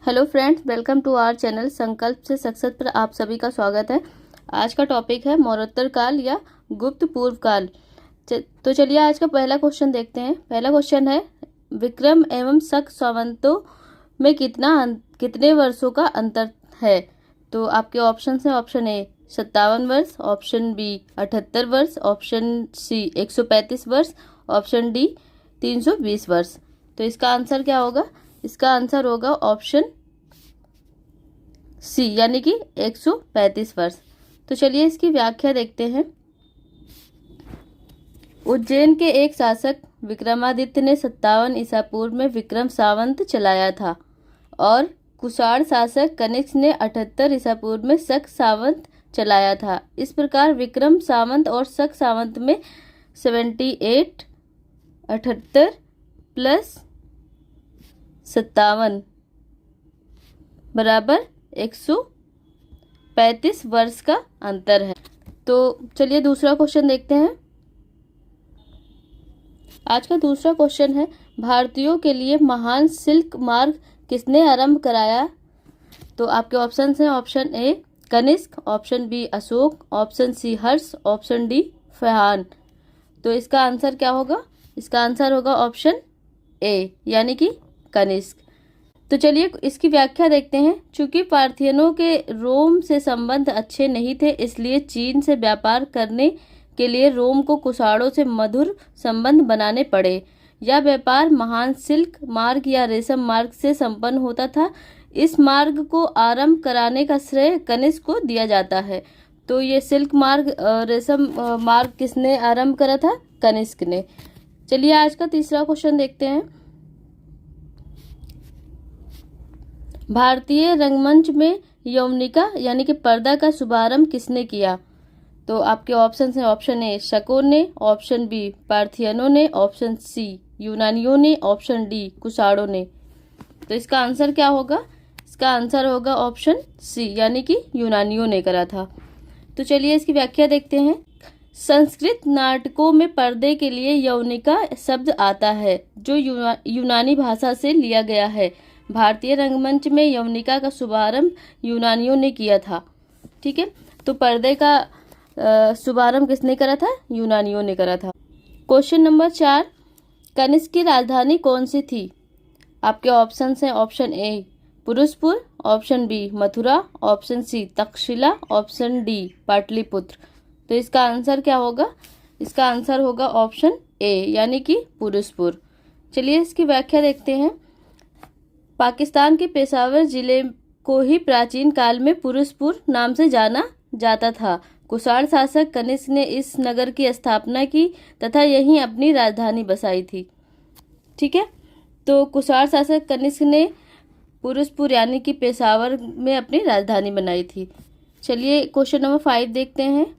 Hello friends, welcome to our channel Sankalp से success पर आप सभी का स्वागत है। आज का टॉपिक है मौर्योत्तर काल या गुप्त पूर्व काल। तो चलिए आज का पहला क्वेश्चन देखते हैं। पहला क्वेश्चन है, विक्रम एवं शक सावंतों में कितने वर्षों का अंतर है? तो आपके ऑप्शन है, ऑप्शन ए 57 वर्ष, ऑप्शन बी 78 वर्ष, ऑप्शन सी 135 वर्ष, ऑप्शन डी 320 वर्ष। तो इसका आंसर क्या होगा? इसका आंसर होगा ऑप्शन सी, यानी कि 135 वर्ष। तो चलिए इसकी व्याख्या देखते हैं। उज्जैन के एक शासक विक्रमादित्य ने 57 ईसा पूर्व में विक्रम सावंत चलाया था और कुषाण शासक कनिष्क ने 78 ईसा पूर्व में शक सावंत चलाया था। इस प्रकार विक्रम सावंत और शक सावंत में 78 78 प्लस 57 बराबर 135 वर्ष का अंतर है। तो चलिए दूसरा क्वेश्चन देखते हैं। आज का दूसरा क्वेश्चन है, भारतीयों के लिए महान सिल्क मार्ग किसने आरंभ कराया? तो आपके ऑप्शन हैं, option A Kanishka, option B Ashok, option C Harsh, option D Fahien. तो इसका आंसर क्या होगा? इसका आंसर होगा ऑप्शन ए, यानी कि कनिष्क। तो चलिए इसकी व्याख्या देखते हैं। चूंकि पार्थियनों के रोम से संबंध अच्छे नहीं थे, इसलिए चीन से व्यापार करने के लिए रोम को कुषाणों से मधुर संबंध बनाने पड़े। यह व्यापार महान सिल्क मार्ग या रेशम मार्ग से संपन्न होता था। इस मार्ग को आरंभ कराने का श्रेय कनिष्क को दिया जाता है। तो ये सिल्क मार्ग, रेशम मार्ग किसने आरंभ करा था? कनिष्क ने। चलिए आज का तीसरा क्वेश्चन देखते हैं। भारतीय रंगमंच में यवनिका यानी कि पर्दा का शुभारंभ किसने किया? तो आपके ऑप्शन हैं, ऑप्शन ए शकों ने, ऑप्शन बी पार्थियनों ने, ऑप्शन सी यूनानियों ने, ऑप्शन डी कुषाणों ने। तो इसका आंसर क्या होगा? इसका आंसर होगा ऑप्शन सी, यानी कि यूनानियों ने करा था। तो चलिए इसकी व्याख्या देखते हैं। संस्कृत नाटकों में पर्दे के लिए यवनिका शब्द आता है, जो यूनानी भाषा से लिया गया है। भारतीय रंगमंच में यवनिका का शुभारंभ यूनानियों ने किया था। ठीक है, तो पर्दे का शुभारंभ किसने करा था? यूनानियों ने करा था। क्वेश्चन नंबर 4, कनिष्क की राजधानी कौन सी थी? आपके ऑप्शन हैं, option A Purushpur, option B Mathura, option C Takshashila, option D Pataliputra. तो इसका आंसर क्या होगा? इसका आंसर होगा ऑप्शन ए, यानी कि पुरुषपुर। चलिए इसकी व्याख्या देखते हैं। पाकिस्तान के पेशावर जिले को ही प्राचीन काल में पुरुषपुर नाम से जाना जाता था। कुषाण शासक कनिष्क ने इस नगर की स्थापना की तथा यहीं अपनी राजधानी बसाई थी। ठीक है, तो कुषाण शासक कनिष्क ने पुरुषपुर यानी कि पेशावर में अपनी राजधानी बनाई थी। चलिए क्वेश्चन नंबर 5 देखते हैं।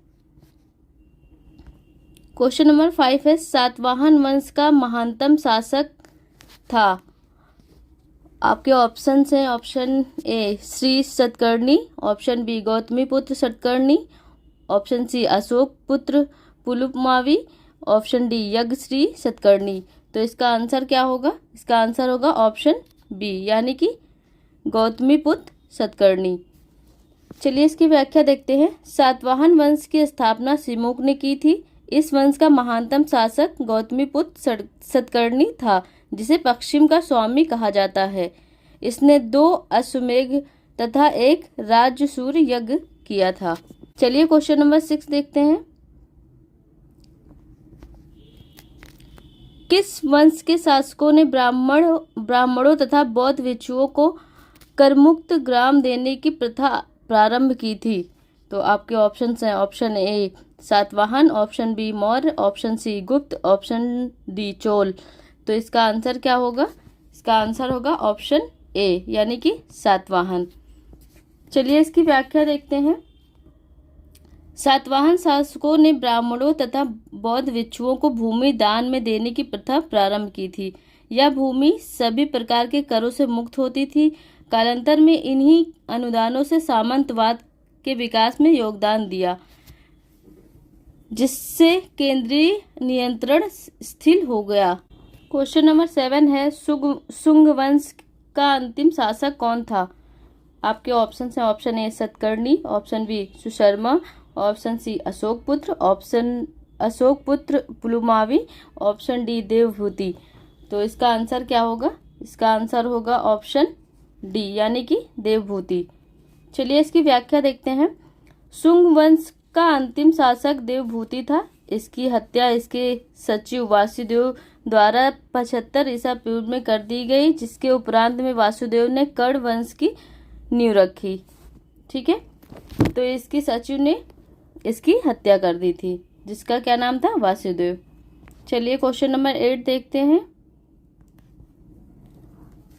क्वेश्चन नंबर 5 है, सातवाहन वंश का महानतम शासक था। आपके ऑप्शन हैं, option A Shri Satakarni, option B Gautamiputra Satakarni, option C Ashok Putra Pulumavi, option D Yajnashri Satakarni. तो इसका आंसर क्या होगा? इसका आंसर होगा ऑप्शन बी, यानी कि गौतमी पुत्र सतकर्णी। चलिए इसकी व्याख्या देखते हैं। सातवाहन वंश की स्थापना सिमुक ने की थी। इस वंश का महानतम शासक गौतमी पुत्र सतकर्णी था, जिसे पश्चिम का स्वामी कहा जाता है। इसने 2 अश्वमेघ तथा एक राजसूय यज्ञ किया था। चलिए क्वेश्चन नंबर 6 देखते हैं। किस वंश के शासकों ने ब्राह्मणों तथा बौद्ध भिक्षुओं को करमुक्त ग्राम देने की प्रथा प्रारंभ की थी? तो आपके ऑप्शन हैं, option A Satavahana, option B Maurya, option C Gupta, option D Chola. तो इसका आंसर क्या होगा? इसका आंसर होगा ऑप्शन ए, यानी कि सातवाहन। चलिए इसकी व्याख्या देखते हैं। सातवाहन शासकों ने ब्राह्मणों तथा बौद्ध भिक्षुओं को भूमि दान में देने की प्रथा प्रारंभ की थी। यह भूमि सभी प्रकार के करों से मुक्त होती थी। कालांतर में इन्हीं अनुदानों से सामंतवाद के विकास में योगदान दिया, जिससे केंद्रीय नियंत्रण स्थिर हो गया। क्वेश्चन नंबर 7 है, शुंग वंश का अंतिम शासक कौन था? आपके ऑप्शन हैं option A Satakarni, option B Susharma, option C Ashok Putra Pulumavi, option D Devabhuti. तो इसका आंसर क्या होगा? इसका आंसर होगा ऑप्शन डी यानी कि देवभूति। चलिए इसकी व्याख्या देखते हैं। शुंग वंश का अंतिम शासक देवभूति था। इसकी हत्या इसके सचिव वासुदेव द्वारा 75 ईसा पूर्व में कर दी गई, जिसके उपरांत में वासुदेव ने कर्ण वंश की नींव रखी। ठीक है, तो इसकी सचिव ने इसकी हत्या कर दी थी, जिसका क्या नाम था? वासुदेव। चलिए क्वेश्चन नंबर 8 देखते हैं।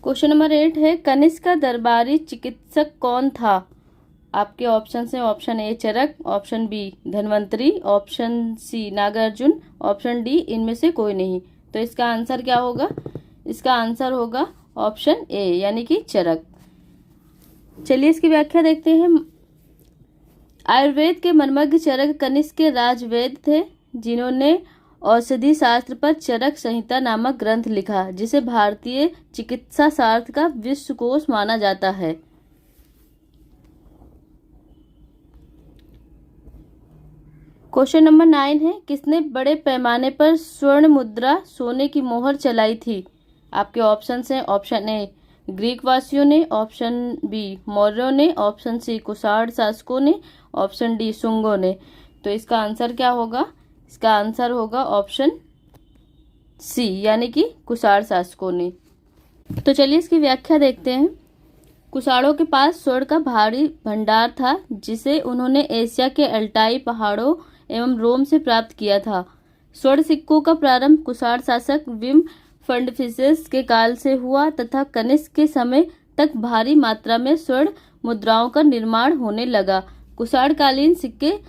क्वेश्चन नंबर 8 है, कनिष्क का दरबारी चिकित्सक कौन था? आपके ऑप्शन हैं option A Charaka, option B Dhanvantari, option C Nagarjuna, option D इनमें से कोई नहीं। तो इसका आंसर क्या होगा? इसका आंसर होगा ऑप्शन ए यानी कि चरक। चलिए इसकी व्याख्या देखते हैं। आयुर्वेद के मर्मज्ञ चरक कनिष्क के राजवैद्य थे, जिन्होंने औषधि शास्त्र पर चरक संहिता नामक ग्रंथ लिखा, जिसे भारतीय चिकित्सा शास्त्र का विश्वकोश माना जाता है। क्वेश्चन नंबर 9 है, किसने बड़े पैमाने पर स्वर्ण मुद्रा सोने की मोहर चलाई थी? आपके ऑप्शन हैं ऑप्शन ए ग्रीक वासियों ने, ऑप्शन बी मौर्यों ने, ऑप्शन सी कुषाण शासकों ने, ऑप्शन डी शुंगों ने। तो इसका आंसर क्या होगा? इसका आंसर होगा ऑप्शन सी यानी कि कुषाण शासकों ने। तो चलिए इसकी व्याख्या देखते हैं। कुषाणों के पास स्वर्ण का भारी भंडार था, जिसे उन्होंने एशिया के अल्टाई पहाड़ों एवं रोम से प्राप्त किया था। स्वर्ण सिक्कों का प्रारंभ कुषाण शासक विम फंडफिसेस के काल से हुआ तथा कनिष्क के समय तक भारी मात्रा में स्वर्ण मुद्राओं का निर्माण होने लगा। कुषाणकालीन सिक्के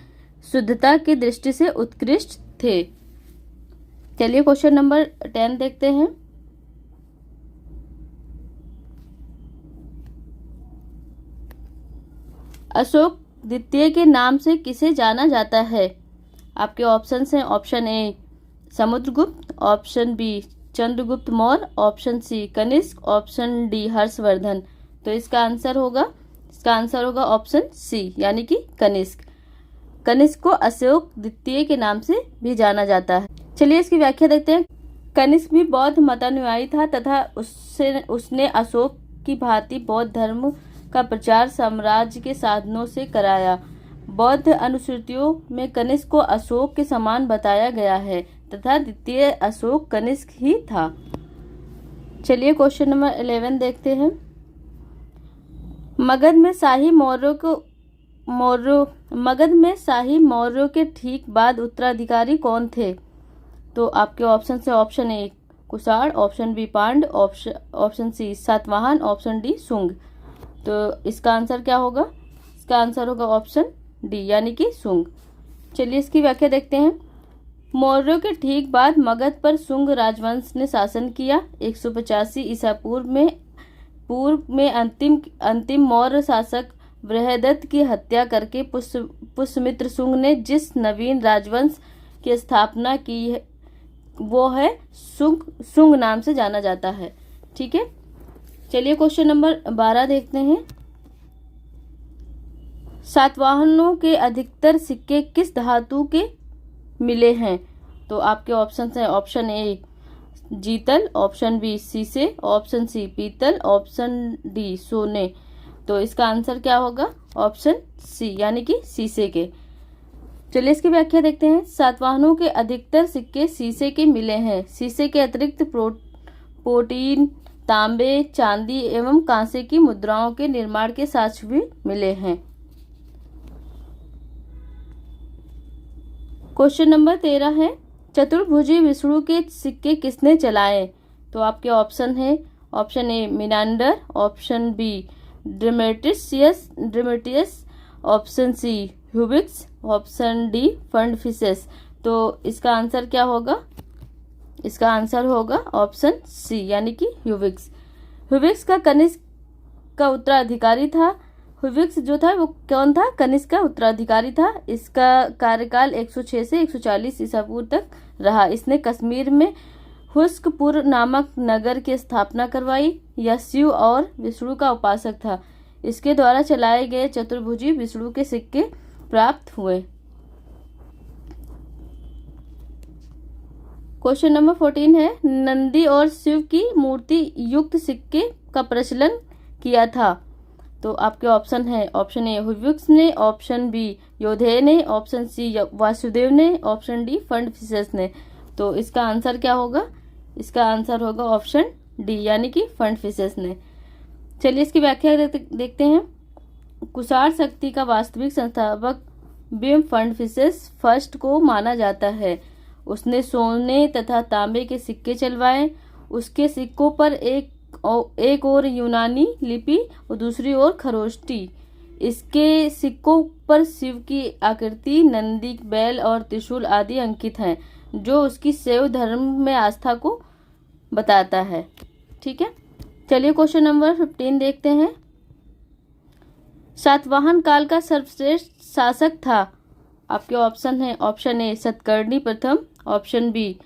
शुद्धता की दृष्टि से उत्कृष्ट थे। चलिए क्वेश्चन नंबर 10 देखते हैं। अशोक द्वितीय के नाम से किसे जाना जाता है? आपके ऑप्शंस हैं option A Samudragupta, option B Chandragupta Maurya, option C Kanishka, option D Harshavardhana. तो इसका आंसर होगा ऑप्शन सी यानी कि कनिष्क। कनिष्क को अशोक द्वितीय के नाम से भी जाना जाता है। चलिए इसकी व्याख्या देखते हैं। कनिष्क भी बौद्ध मतानुयायी था तथा उसने अशोक की भांति बौद्ध धर्म का प्रचार साम्राज्य के साधनों से कराया। बौद्ध अनुश्रुतियों में कनिष्क को अशोक के समान बताया गया है तथा द्वितीय अशोक कनिष्क ही था। चलिए क्वेश्चन नंबर 11 देखते हैं। मगध में शाही मौर्यों के ठीक बाद उत्तराधिकारी कौन थे? तो आपके ऑप्शन से option A Kushan, option B Pandya, option C Satavahana, option D Shunga. तो इसका आंसर क्या होगा? इसका आंसर होगा ऑप्शन डी यानी कि शुंग। चलिए इसकी व्याख्या देखते हैं। मौर्यों के ठीक बाद मगध पर शुंग राजवंश ने शासन किया। 185 ईसा पूर्व में अंतिम मौर्य शासक बृहदत्त की हत्या करके पुष्यमित्र शुंग ने जिस नवीन राजवंश की स्थापना की है वो है शुंग नाम से जाना जाता है। ठीक है, चलिए क्वेश्चन नंबर 12 देखते हैं। सातवाहनों के अधिकतर सिक्के किस धातु के मिले हैं? तो आपके ऑप्शन हैं ऑप्शन ए जीतल, ऑप्शन बी शीशे, ऑप्शन सी पीतल, ऑप्शन डी सोने। तो इसका आंसर क्या होगा? ऑप्शन सी यानी कि शीशे के। चलिए इसकी व्याख्या देखते हैं। सातवाहनों के अधिकतर सिक्के शीशे के मिले हैं। शीशे के अतिरिक्त प्रोटीन, तांबे, चांदी एवं कांसे की मुद्राओं के निर्माण के साक्ष्य भी मिले हैं। क्वेश्चन नंबर 13 है, चतुर्भुजी विष्णु के सिक्के किसने चलाए? तो आपके ऑप्शन है option A Menander, option B Demetrius, option C ह्यूबिक्स, ऑप्शन डी फंडफिसेस। तो इसका आंसर क्या होगा? इसका आंसर होगा ऑप्शन सी यानी कि ह्यूबिक्स। ह्यूबिक्स का कनिष्क का उत्तराधिकारी था। ह्यूबिक्स जो था वो कौन था? कनिष्क का उत्तराधिकारी था। इसका कार्यकाल 106 से 140 ईसा पूर्व तक रहा। इसने कश्मीर में खुश्कपुर नामक नगर की स्थापना करवाई, या शिव और विष्णु का उपासक था। इसके द्वारा चलाए गए चतुर्भुजी विष्णु के सिक्के प्राप्त हुए। क्वेश्चन नंबर 14 है, नंदी और शिव की मूर्ति युक्त सिक्के का प्रचलन किया था। तो आपके ऑप्शन है, ऑप्शन ए हुइज़ ने, ऑप्शन बी योधेय ने, ऑप्शन सी वासुदेव ने, ऑप्शन डी फंडफिशर्स ने। तो इसका आंसर क्या होगा? इसका आंसर होगा ऑप्शन डी, यानी कि फंडफिशर्स ने। चलिए इसकी व्याख्या देखते हैं। कुषाण शक्ति का वास्तविक संस्थापक विम फंडफिशर्स फर्स्ट को माना जाता है। उसने सोने तथा तांबे के सिक्के चलवाए। उसके सिक्कों पर एक ओर यूनानी लिपि और दूसरी ओर खरोष्टी। इसके सिक्कों पर शिव की आकृति, नंदी, बैल और त्रिशूल आदि अंकित हैं, जो उसकी शैव धर्म में आस्था को बताता है। ठीक है, चलिए क्वेश्चन नंबर 15 देखते हैं। सातवाहन काल का सर्वश्रेष्ठ शासक था। आपके ऑप्शन है, ऑप्शन ए सतकर्णी प्रथम, option B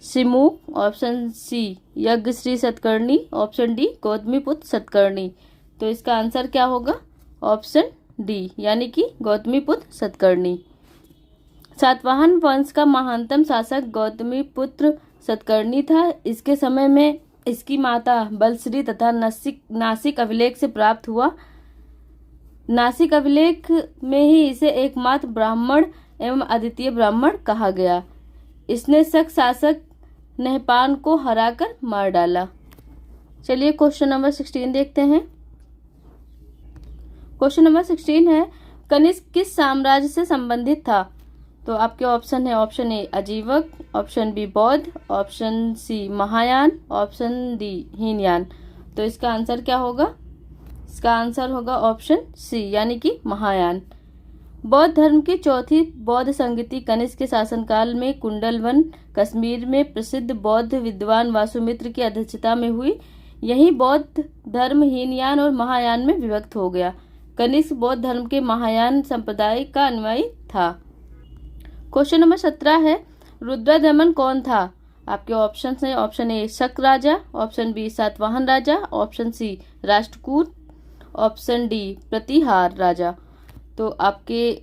Simuka, option C Yajnashri Satakarni, option D Gautamiputra Satakarni. तो इसका आंसर क्या होगा? ऑप्शन डी, यानी कि गौतमीपुत्र सतकर्णी। सातवाहन वंश का महानतम शासक गौतमीपुत्र सतकर्णी था। इसके समय में इसकी माता बलश्री तथा नासिक अभिलेख से प्राप्त हुआ। नासिक अभिलेख में ही इसे एकमात्र ब्राह्मण एवं अद्वितीय ब्राह्मण कहा गया। इसने शक शासक नहपान को हराकर मार डाला। चलिए क्वेश्चन नंबर 16 देखते हैं। क्वेश्चन नंबर 16 है, कनिष्क किस साम्राज्य से संबंधित था? तो आपके ऑप्शन है, option A Ajivika, option B Bauddha, option C Mahayana, option D Hinayana. तो इसका आंसर क्या होगा? इसका आंसर होगा ऑप्शन सी, यानी कि महायान। बौद्ध धर्म की चौथी बौद्ध संगति कनिष्क के शासनकाल में कुंडलवन कश्मीर में प्रसिद्ध बौद्ध विद्वान वासुमित्र की अध्यक्षता में हुई। यही बौद्ध धर्म हीनयान और महायान में विभक्त हो गया। कनिष्क बौद्ध धर्म के महायान संप्रदाय का अनुयायी था। क्वेश्चन नंबर 17 है, रुद्रदमन कौन था? आपके ऑप्शन है, ऑप्शन ए शक राजा, ऑप्शन बी सातवाहन राजा, option C Rashtrakuta, option D Pratihara राजा। तो आपके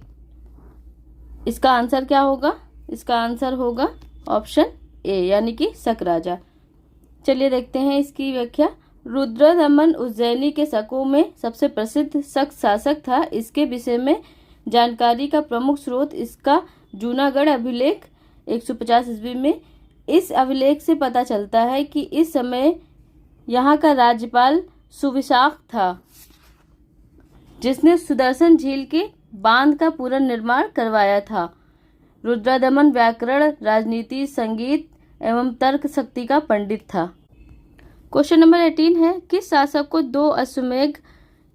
इसका आंसर क्या होगा? इसका आंसर होगा ऑप्शन ए, यानी कि शक राजा। चलिए देखते हैं इसकी व्याख्या। रुद्रदमन उज्जैनी के शकों में सबसे प्रसिद्ध शक शासक था। इसके विषय में जानकारी का प्रमुख स्रोत इसका जूनागढ़ अभिलेख 150 ईस्वी में। इस अभिलेख से पता चलता है कि इस समय यहाँ का राज्यपाल सुविशाख था, जिसने सुदर्शन झील के बांध का पुनर्निर्माण करवाया था। रुद्रदमन व्याकरण, राजनीति, संगीत एवं तर्क शक्ति का पंडित था। क्वेश्चन नंबर 18 है, किस शासक को 2 अश्वमेध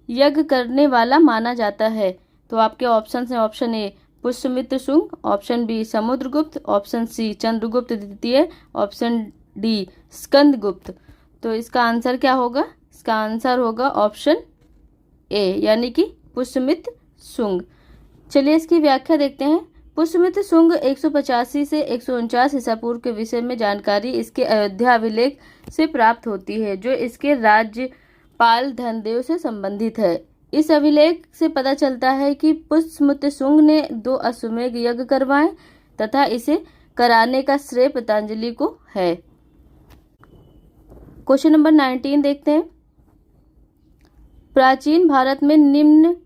यज्ञ करने वाला माना जाता है? तो आपके ऑप्शन है, option A Pushyamitra Shunga, option B Samudragupta, option C Chandragupta द्वितीय, ऑप्शन डी स्कंदगुप्त। तो इसका आंसर क्या होगा? इसका आंसर होगा ऑप्शन ए, यानी कि पुष्यमित्र शुंग। चलिए इसकी व्याख्या देखते हैं। पुष्यमित्र शुंग 185 से 149 ईसा पूर्व के विषय में जानकारी इसके अयोध्या अभिलेख से प्राप्त होती है, जो इसके राज्यपाल धनदेव से संबंधित है। इस अभिलेख से पता चलता है कि पुष्यमित्र शुंग ने 2 अश्वमेध यज्ञ करवाए तथा इसे कराने का श्रेय पतंजलि को है। क्वेश्चन नंबर 19 देखते हैं। प्राचीन भारत में निम्न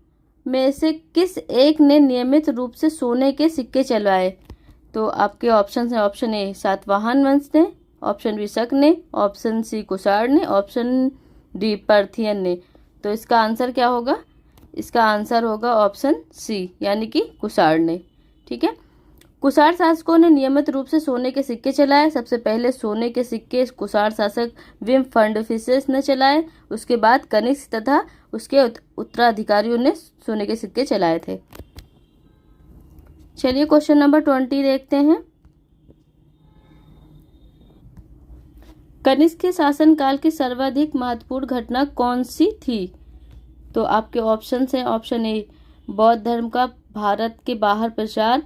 में से किस एक ने नियमित रूप से सोने के सिक्के चलवाए? तो आपके ऑप्शन है, ऑप्शन ए सातवाहन वंश ने, ऑप्शन बी शक ने, ऑप्शन सी कुषाण ने, ऑप्शन डी पार्थियन ने। तो इसका आंसर क्या होगा? इसका आंसर होगा ऑप्शन सी, यानी कि कुषाण ने। ठीक है, कुषाण शासकों ने नियमित रूप से सोने के सिक्के चलाए। सबसे पहले सोने के सिक्के कुषाण शासक विम फंडफिशर्स ने चलाए। उसके बाद कनिष्क तथा उसके उत्तराधिकारियों ने सोने के सिक्के चलाए थे। चलिए क्वेश्चन नंबर 20 देखते हैं। कनिष्क के शासनकाल की सर्वाधिक महत्वपूर्ण घटना कौन सी थी? तो आपके ऑप्शन हैं, ऑप्शन ए बौद्ध धर्म का भारत के बाहर प्रचार,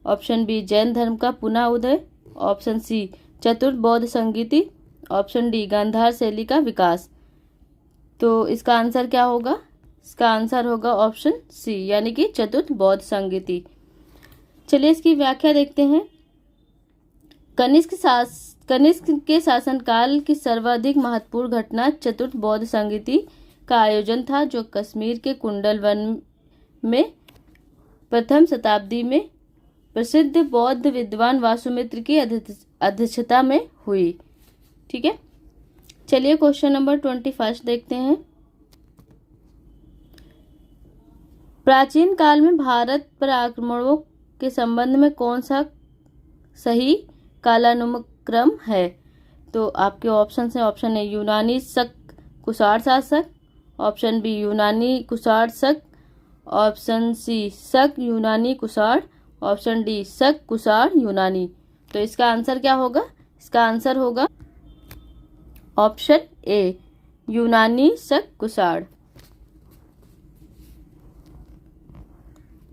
ऑप्शन बी जैन धर्म का पुनः उदय, ऑप्शन सी चतुर्थ बौद्ध संगीति, ऑप्शन डी गांधार शैली का विकास। तो इसका आंसर क्या होगा? इसका आंसर होगा ऑप्शन सी, यानी कि चतुर्थ बौद्ध संगीति। चलिए इसकी व्याख्या देखते हैं। कनिष्क के शासनकाल की सर्वाधिक महत्वपूर्ण घटना चतुर्थ बौद्ध संगीति का आयोजन था, जो कश्मीर के कुंडल वन में प्रथम शताब्दी में प्रसिद्ध बौद्ध विद्वान वासुमित्र की अध्यक्षता में हुई। ठीक है, चलिए क्वेश्चन नंबर 21 देखते हैं। प्राचीन काल में भारत पर आक्रमणों के संबंध में कौन सा सही कालानुक्रम है? तो आपके ऑप्शन है, ऑप्शन ए यूनानी शक कुषाण शासक, ऑप्शन बी यूनानी कुषाण शक, ऑप्शन सी शक यूनानी कुषाण, ऑप्शन डी शक कुषाण यूनानी। तो इसका आंसर क्या होगा? इसका आंसर होगा ऑप्शन ए यूनानी शक कुषाण।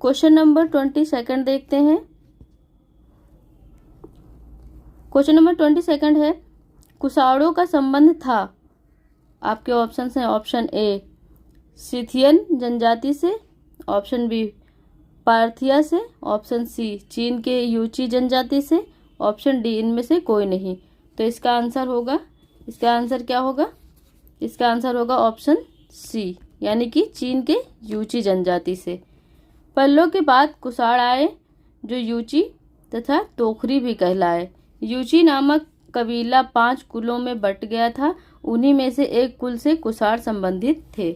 क्वेश्चन नंबर 22 देखते हैं। क्वेश्चन नंबर 22 है, कुषाणों का संबंध था। आपके ऑप्शन हैं, ऑप्शन ए सिथियन जनजाति से, ऑप्शन बी पार्थिया से, ऑप्शन सी चीन के यूची जनजाति से, ऑप्शन डी इनमें से कोई नहीं। तो इसका आंसर होगा, इसका आंसर क्या होगा? इसका आंसर होगा ऑप्शन सी, यानी कि चीन के यूची जनजाति से। पल्लों के बाद कुषाण आए, जो यूची तथा तोखरी भी कहलाए। यूची नामक कबीला 5 कुलों में बट गया था, उन्हीं में से एक कुल से कुषाण संबंधित थे।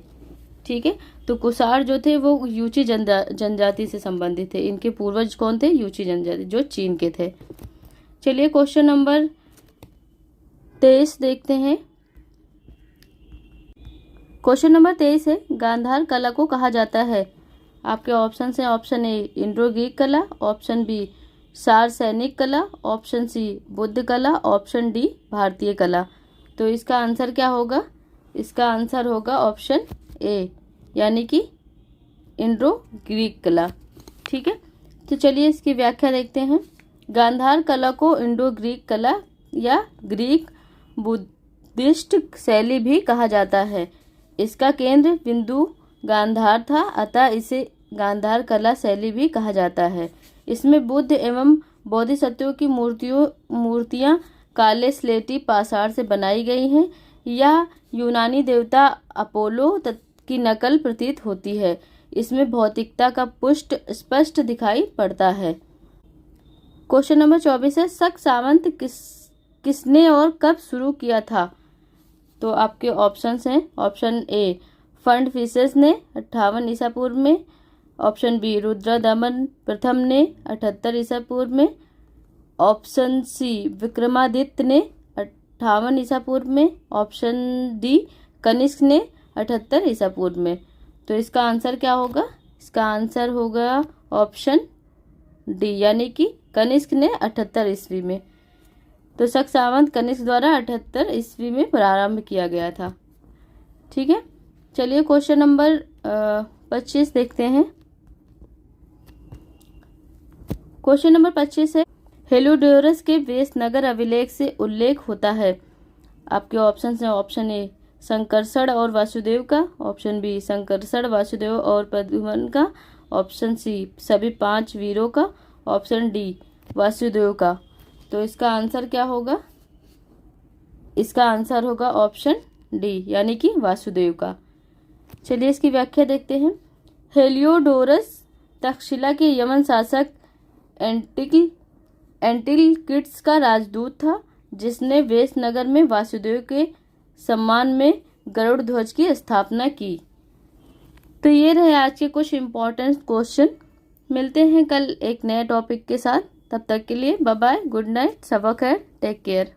ठीक है, तो कुषाण जो थे वो यूची जनजाति से संबंधित थे। इनके पूर्वज कौन थे? यूची जनजाति, जो चीन के थे। चलिए क्वेश्चन नंबर 23 देखते हैं। क्वेश्चन नंबर 23 है, गांधार कला को कहा जाता है। आपके ऑप्शन हैं, ऑप्शन ए इंडो ग्रीक कला, ऑप्शन बी सार सैनिक कला, ऑप्शन सी बुद्ध कला, ऑप्शन डी भारतीय कला। तो इसका आंसर क्या होगा? इसका आंसर होगा ऑप्शन ए, यानी कि इंडो ग्रीक कला। ठीक है, तो चलिए इसकी व्याख्या देखते हैं। गांधार कला को इंडो ग्रीक कला या ग्रीक बुद्धिस्ट शैली भी कहा जाता है। इसका केंद्र बिंदु गांधार था, अतः इसे गांधार कला शैली भी कहा जाता है। इसमें बुद्ध एवं बोधिसत्वों की मूर्तियां काले स्लेटी पाषाण से बनाई गई हैं। यह यूनानी देवता अपोलो की नकल प्रतीत होती है। इसमें भौतिकता का पुष्ट स्पष्ट दिखाई पड़ता है। क्वेश्चन नंबर 24 है, शक सावंत किसने और कब शुरू किया था? तो आपके ऑप्शंस हैं, ऑप्शन ए फंड फिशेस ने 58 ईसा पूर्व में, ऑप्शन बी रुद्रदमन प्रथम ने 78 ईसा पूर्व में, ऑप्शन सी विक्रमादित्य ने 58 ईसा पूर्व में, ऑप्शन डी कनिष्क ने 78 ईसा पूर्व में। तो इसका आंसर क्या होगा? इसका आंसर होगा ऑप्शन डी, यानी कि कनिष्क ने 78 ईस्वी में। तो शक सावंत कनिष्क द्वारा 78 ईस्वी में प्रारंभ किया गया था। ठीक है, चलिए क्वेश्चन नंबर 25 देखते हैं। क्वेश्चन नंबर 25 है, हेलियोडोरस के वेशनगर अभिलेख से उल्लेख होता है। आपके ऑप्शन हैं, ऑप्शन ए संकर्षण और वासुदेव का, ऑप्शन बी संकर्षण वासुदेव और प्रद्युम्न का, ऑप्शन सी सभी 5 वीरों का, ऑप्शन डी वासुदेव का। तो इसका आंसर क्या होगा? इसका आंसर होगा ऑप्शन डी, यानी कि वासुदेव का। चलिए इसकी व्याख्या देखते हैं। हेलियोडोरस तक्षशिला के यमन शासक एंटिलकिड्स का राजदूत था, जिसने वेशनगर में वासुदेव के सम्मान में गरुड़ ध्वज की स्थापना की। तो ये रहे आज के कुछ इम्पोर्टेंट क्वेश्चन। मिलते हैं कल एक नए टॉपिक के साथ। तब तक के लिए बाय बाय, गुड नाइट, सबक है, टेक केयर।